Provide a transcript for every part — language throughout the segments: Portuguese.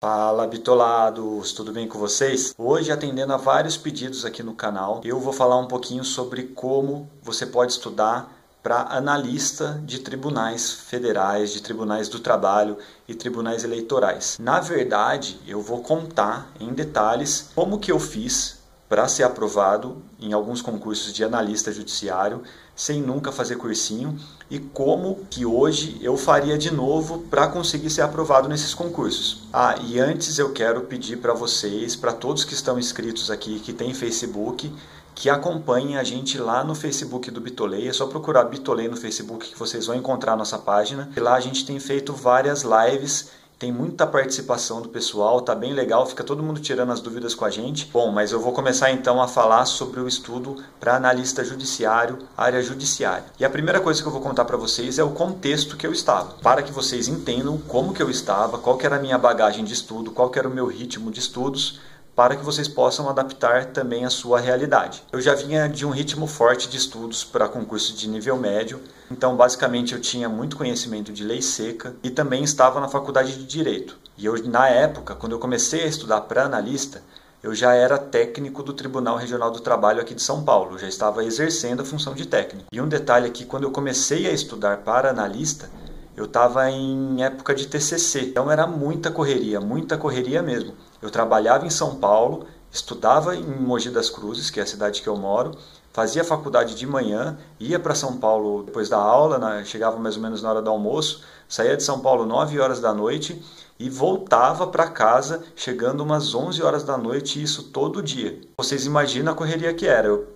Fala, bitolados, tudo bem com vocês? Hoje, atendendo a vários pedidos aqui no canal, eu vou falar um pouquinho sobre como você pode estudar para analista de tribunais federais, de tribunais do trabalho e tribunais eleitorais. Na verdade, eu vou contar em detalhes como que eu fiz para ser aprovado em alguns concursos de analista judiciário, sem nunca fazer cursinho, e como que hoje eu faria de novo para conseguir ser aprovado nesses concursos. E antes eu quero pedir para vocês, para todos que estão inscritos aqui, que tem Facebook, que acompanhem a gente lá no Facebook do Bitolei. É só procurar Bitolei no Facebook que vocês vão encontrar a nossa página. E lá a gente tem feito várias lives, tem muita participação do pessoal, tá bem legal, fica todo mundo tirando as dúvidas com a gente. Bom, mas eu vou começar então a falar sobre o estudo para analista judiciário, área judiciária. E a primeira coisa que eu vou contar para vocês é o contexto que eu estava, para que vocês entendam como que eu estava, qual que era a minha bagagem de estudo, qual que era o meu ritmo de estudos, para que vocês possam adaptar também a sua realidade. Eu já vinha de um ritmo forte de estudos para concurso de nível médio, então basicamente eu tinha muito conhecimento de lei seca e também estava na faculdade de Direito. E eu, na época, quando eu comecei a estudar para analista, eu já era técnico do Tribunal Regional do Trabalho aqui de São Paulo, eu já estava exercendo a função de técnico. E um detalhe aqui, quando eu comecei a estudar para analista, eu estava em época de TCC, então era muita correria mesmo. Eu trabalhava em São Paulo, estudava em Mogi das Cruzes, que é a cidade que eu moro, fazia faculdade de manhã, ia para São Paulo depois da aula, chegava mais ou menos na hora do almoço, saía de São Paulo 9 horas da noite e voltava para casa chegando umas 11 horas da noite, isso todo dia. Vocês imaginam a correria que era. Eu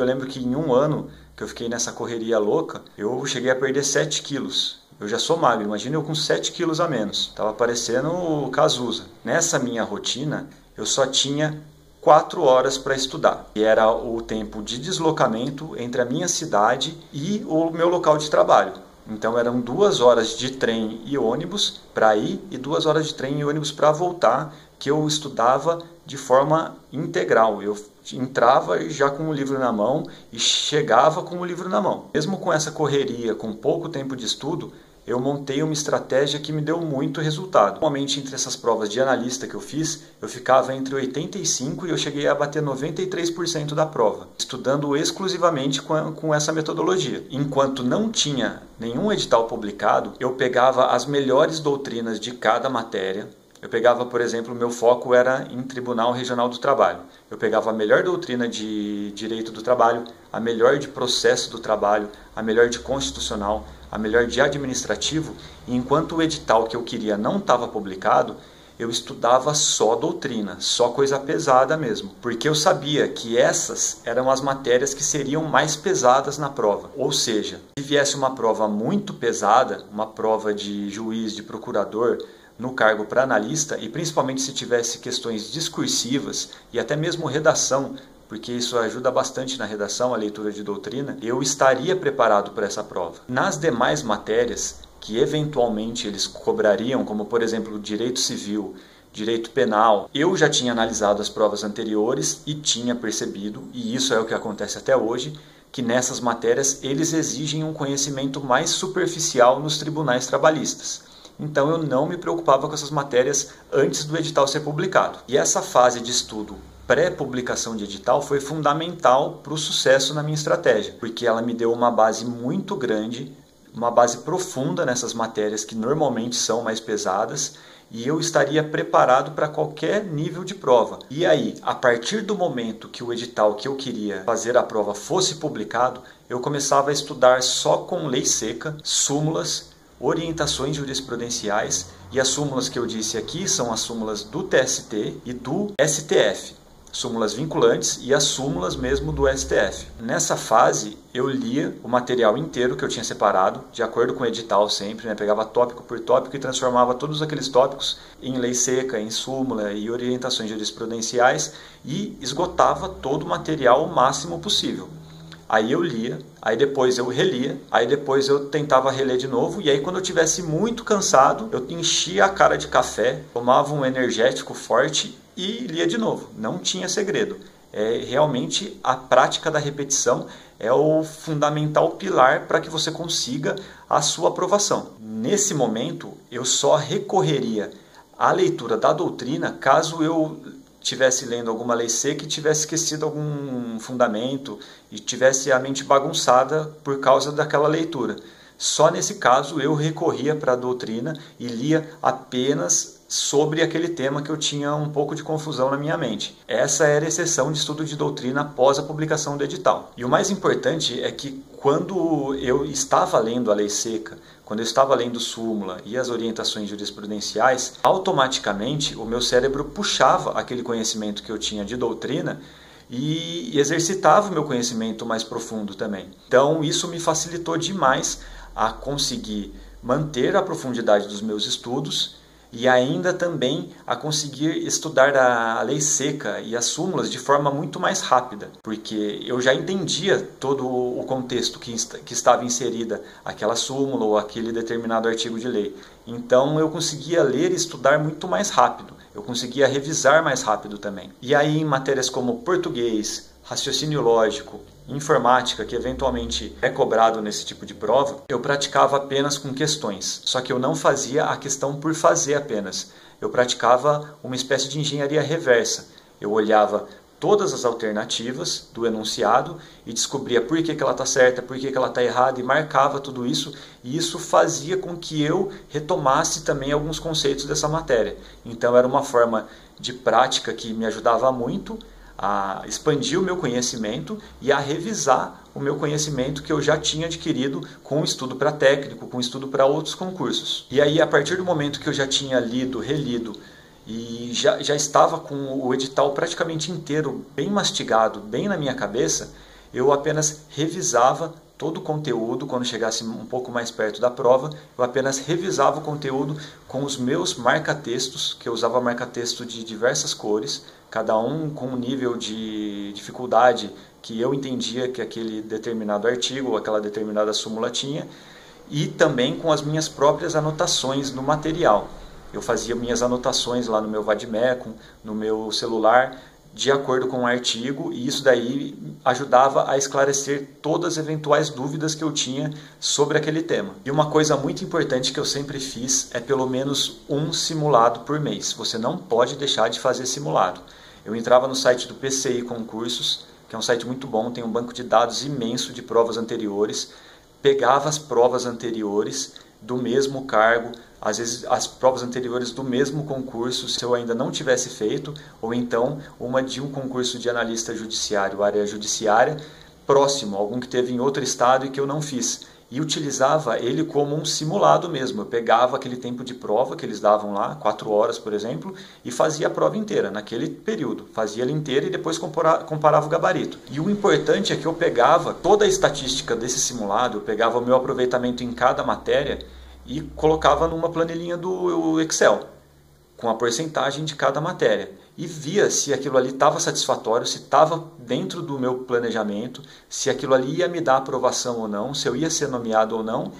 lembro que em um ano que eu fiquei nessa correria louca, eu cheguei a perder 7 quilos. Eu já sou magro, imagina eu com 7 quilos a menos. Tava parecendo o Cazuza. Nessa minha rotina, eu só tinha 4 horas para estudar. E era o tempo de deslocamento entre a minha cidade e o meu local de trabalho. Então eram 2 horas de trem e ônibus para ir e 2 horas de trem e ônibus para voltar, que eu estudava de forma integral. Eu entrava já com o livro na mão e chegava com o livro na mão. Mesmo com essa correria, com pouco tempo de estudo, eu montei uma estratégia que me deu muito resultado. Normalmente, entre essas provas de analista que eu fiz, eu ficava entre 85% e eu cheguei a bater 93% da prova, estudando exclusivamente com essa metodologia. Enquanto não tinha nenhum edital publicado, eu pegava as melhores doutrinas de cada matéria. Eu pegava, por exemplo, meu foco era em Tribunal Regional do Trabalho. Eu pegava a melhor doutrina de Direito do Trabalho, a melhor de Processo do Trabalho, a melhor de Constitucional, a melhor de Administrativo, e enquanto o edital que eu queria não estava publicado, eu estudava só doutrina, só coisa pesada mesmo, porque eu sabia que essas eram as matérias que seriam mais pesadas na prova. Ou seja, se viesse uma prova muito pesada, uma prova de juiz, de procurador, no cargo para analista, e principalmente se tivesse questões discursivas e até mesmo redação, porque isso ajuda bastante na redação, a leitura de doutrina, eu estaria preparado para essa prova. Nas demais matérias, que eventualmente eles cobrariam, como por exemplo direito civil, direito penal, eu já tinha analisado as provas anteriores e tinha percebido, e isso é o que acontece até hoje, que nessas matérias eles exigem um conhecimento mais superficial nos tribunais trabalhistas. Então eu não me preocupava com essas matérias antes do edital ser publicado. E essa fase de estudo pré-publicação de edital foi fundamental para o sucesso na minha estratégia, porque ela me deu uma base muito grande, uma base profunda nessas matérias que normalmente são mais pesadas, e eu estaria preparado para qualquer nível de prova. E aí, a partir do momento que o edital que eu queria fazer a prova fosse publicado, eu começava a estudar só com lei seca, súmulas, orientações jurisprudenciais, e as súmulas que eu disse aqui são as súmulas do TST e do STF, súmulas vinculantes e as súmulas mesmo do STF. Nessa fase eu lia o material inteiro que eu tinha separado, de acordo com o edital sempre, pegava tópico por tópico e transformava todos aqueles tópicos em lei seca, em súmula e orientações jurisprudenciais e esgotava todo o material o máximo possível. Aí eu lia, aí depois eu relia, aí depois eu tentava reler de novo, e aí quando eu estivesse muito cansado, eu enchia a cara de café, tomava um energético forte e lia de novo. Não tinha segredo. Realmente a prática da repetição é o fundamental pilar para que você consiga a sua aprovação. Nesse momento, eu só recorreria a leitura da doutrina, caso eu estivesse lendo alguma lei seca e tivesse esquecido algum fundamento e tivesse a mente bagunçada por causa daquela leitura. Só nesse caso eu recorria para a doutrina e lia apenas sobre aquele tema que eu tinha um pouco de confusão na minha mente. Essa era a exceção de estudo de doutrina após a publicação do edital. E o mais importante é que quando eu estava lendo a lei seca, quando eu estava lendo súmula e as orientações jurisprudenciais, automaticamente o meu cérebro puxava aquele conhecimento que eu tinha de doutrina e exercitava o meu conhecimento mais profundo também. Então isso me facilitou demais a conseguir manter a profundidade dos meus estudos e ainda também a conseguir estudar a lei seca e as súmulas de forma muito mais rápida, porque eu já entendia todo o contexto que estava inserida aquela súmula ou aquele determinado artigo de lei. Então eu conseguia ler e estudar muito mais rápido, eu conseguia revisar mais rápido também. E aí em matérias como português, raciocínio lógico, informática, que eventualmente é cobrado nesse tipo de prova, eu praticava apenas com questões. Só que eu não fazia a questão por fazer apenas. Eu praticava uma espécie de engenharia reversa. Eu olhava todas as alternativas do enunciado e descobria por que ela está certa, por que ela está errada e marcava tudo isso. E isso fazia com que eu retomasse também alguns conceitos dessa matéria. Então era uma forma de prática que me ajudava muito a expandir o meu conhecimento e a revisar o meu conhecimento que eu já tinha adquirido com estudo para técnico, com estudo para outros concursos. E aí, a partir do momento que eu já tinha lido, relido e já estava com o edital praticamente inteiro, bem mastigado, bem na minha cabeça, eu apenas revisava todo o conteúdo. Quando chegasse um pouco mais perto da prova, eu apenas revisava o conteúdo com os meus marca-textos, que eu usava marca-texto de diversas cores, cada um com um nível de dificuldade que eu entendia que aquele determinado artigo ou aquela determinada súmula tinha, e também com as minhas próprias anotações no material. Eu fazia minhas anotações lá no meu Vademecum, no meu celular, de acordo com o artigo, e isso daí ajudava a esclarecer todas as eventuais dúvidas que eu tinha sobre aquele tema. E uma coisa muito importante que eu sempre fiz é pelo menos um simulado por mês. Você não pode deixar de fazer simulado. Eu entrava no site do PCI Concursos, que é um site muito bom, tem um banco de dados imenso de provas anteriores, pegava as provas anteriores do mesmo cargo, às vezes as provas anteriores do mesmo concurso, se eu ainda não tivesse feito, ou então uma de um concurso de analista judiciário, área judiciária, próximo, algum que teve em outro estado e que eu não fiz. E utilizava ele como um simulado mesmo. Eu pegava aquele tempo de prova que eles davam lá, 4 horas, por exemplo, e fazia a prova inteira, naquele período. Fazia ela inteira e depois comparava o gabarito. E o importante é que eu pegava toda a estatística desse simulado, eu pegava o meu aproveitamento em cada matéria e colocava numa planilhinha do Excel, com a porcentagem de cada matéria. E via se aquilo ali estava satisfatório, se estava dentro do meu planejamento, se aquilo ali ia me dar aprovação ou não, se eu ia ser nomeado ou não.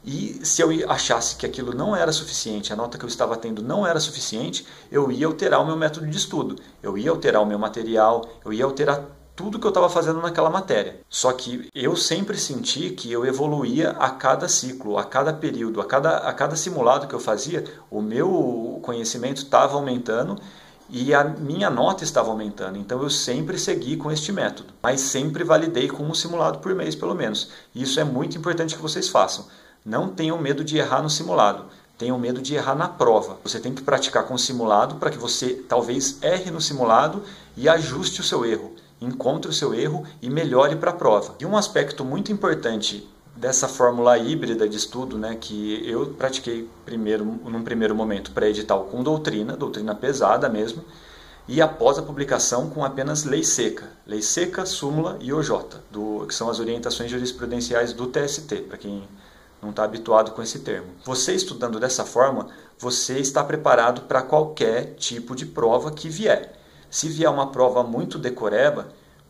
E se eu achasse que aquilo não era suficiente, a nota que eu estava tendo não era suficiente, eu ia alterar o meu método de estudo, eu ia alterar o meu material, eu ia alterar tudo que eu estava fazendo naquela matéria. Só que eu sempre senti que eu evoluía a cada ciclo, a cada período, a cada simulado que eu fazia, o meu conhecimento estava aumentando e a minha nota estava aumentando. Então eu sempre segui com este método, mas sempre validei com um simulado por mês pelo menos. E isso é muito importante que vocês façam. Não tenham medo de errar no simulado, tenham medo de errar na prova. Você tem que praticar com o simulado para que você talvez erre no simulado e ajuste o seu erro. Encontre o seu erro e melhore para a prova. E um aspecto muito importante dessa fórmula híbrida de estudo, né, que eu pratiquei num primeiro momento pré-edital com doutrina pesada mesmo, e após a publicação com apenas lei seca, súmula e OJ, que são as orientações jurisprudenciais do TST, para quem não está habituado com esse termo. Você estudando dessa forma, você está preparado para qualquer tipo de prova que vier. Se vier uma prova muito decoreba,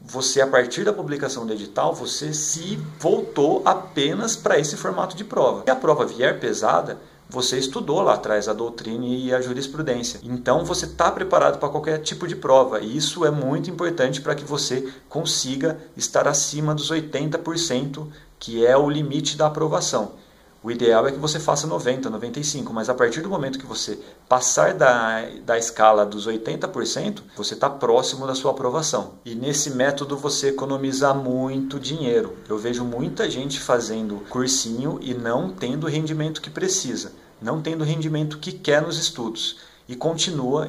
você, a partir da publicação do edital, você se voltou apenas para esse formato de prova. Se a prova vier pesada, você estudou lá atrás a doutrina e a jurisprudência. Então você está preparado para qualquer tipo de prova. E isso é muito importante para que você consiga estar acima dos 80%, que é o limite da aprovação. O ideal é que você faça 90, 95, mas a partir do momento que você passar da escala dos 80%, você está próximo da sua aprovação. E nesse método você economiza muito dinheiro. Eu vejo muita gente fazendo cursinho e não tendo o rendimento que precisa, não tendo o rendimento que quer nos estudos. E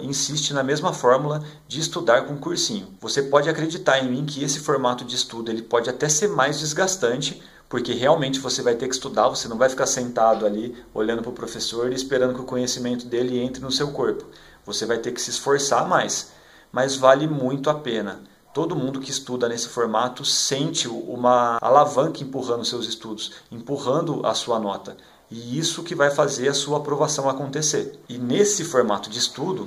insiste na mesma fórmula de estudar com cursinho. Você pode acreditar em mim que esse formato de estudo ele pode até ser mais desgastante, porque realmente você vai ter que estudar, você não vai ficar sentado ali olhando para o professor e esperando que o conhecimento dele entre no seu corpo. Você vai ter que se esforçar mais, mas vale muito a pena. Todo mundo que estuda nesse formato sente uma alavanca empurrando seus estudos, empurrando a sua nota. E isso que vai fazer a sua aprovação acontecer. E nesse formato de estudo,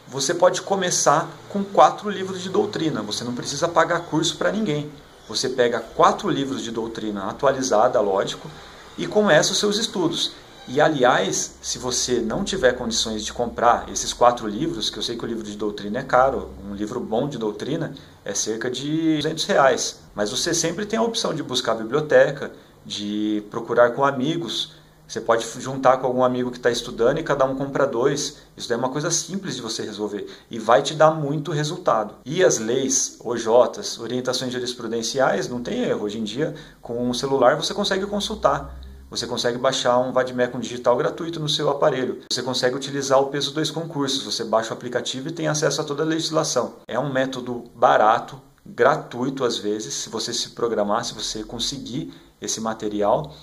você pode começar com 4 livros de doutrina. Você não precisa pagar curso para ninguém. Você pega 4 livros de doutrina atualizada, lógico, e começa os seus estudos. E aliás, se você não tiver condições de comprar esses 4 livros, que eu sei que o livro de doutrina é caro, um livro bom de doutrina é cerca de R$200. Mas você sempre tem a opção de buscar a biblioteca, de procurar com amigos. Você pode juntar com algum amigo que está estudando e cada um compra 2. Isso é uma coisa simples de você resolver e vai te dar muito resultado. E as leis, OJs, orientações jurisprudenciais, não tem erro. Hoje em dia, com um celular você consegue consultar. Você consegue baixar um Vademecum digital gratuito no seu aparelho. Você consegue utilizar o Peso 2 Concursos. Você baixa o aplicativo e tem acesso a toda a legislação. É um método barato, gratuito às vezes, se você se programar, se você conseguir esse material.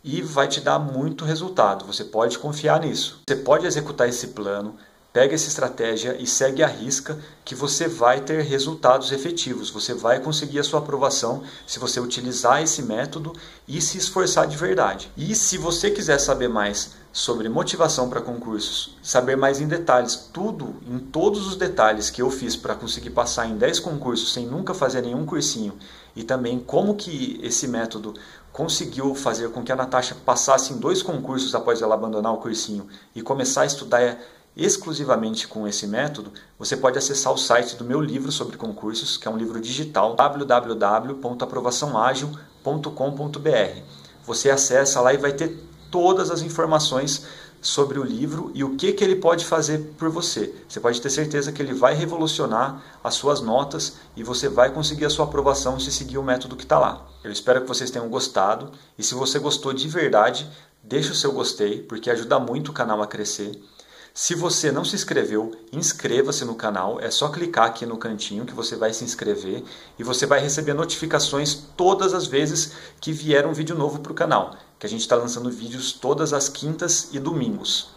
E vai te dar muito resultado, você pode confiar nisso. Você pode executar esse plano, pega essa estratégia e segue à risca que você vai ter resultados efetivos. Você vai conseguir a sua aprovação se você utilizar esse método e se esforçar de verdade. E se você quiser saber mais sobre motivação para concursos, saber mais em detalhes, em todos os detalhes que eu fiz para conseguir passar em 10 concursos sem nunca fazer nenhum cursinho, e também como que esse método conseguiu fazer com que a Natasha passasse em 2 concursos após ela abandonar o cursinho e começar a estudar exclusivamente com esse método, você pode acessar o site do meu livro sobre concursos, que é um livro digital, www.aprovaçãoagil.com.br. Você acessa lá e vai ter todas as informações sobre o livro e o que ele pode fazer por você. Você pode ter certeza que ele vai revolucionar as suas notas e você vai conseguir a sua aprovação se seguir o método que está lá. Eu espero que vocês tenham gostado e se você gostou de verdade, deixa o seu gostei, porque ajuda muito o canal a crescer. Se você não se inscreveu, inscreva-se no canal, é só clicar aqui no cantinho que você vai se inscrever e você vai receber notificações todas as vezes que vier um vídeo novo para o canal, que a gente está lançando vídeos todas as quintas e domingos.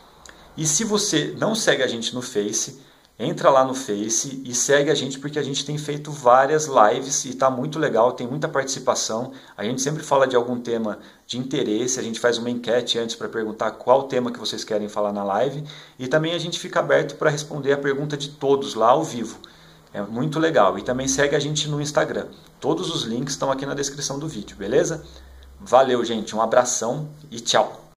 E se você não segue a gente no Face, entra lá no Face e segue a gente porque a gente tem feito várias lives e está muito legal, tem muita participação. A gente sempre fala de algum tema de interesse, a gente faz uma enquete antes para perguntar qual tema que vocês querem falar na live e também a gente fica aberto para responder a pergunta de todos lá ao vivo. É muito legal. E também segue a gente no Instagram. Todos os links estão aqui na descrição do vídeo, beleza? Valeu, gente. Um abração e tchau!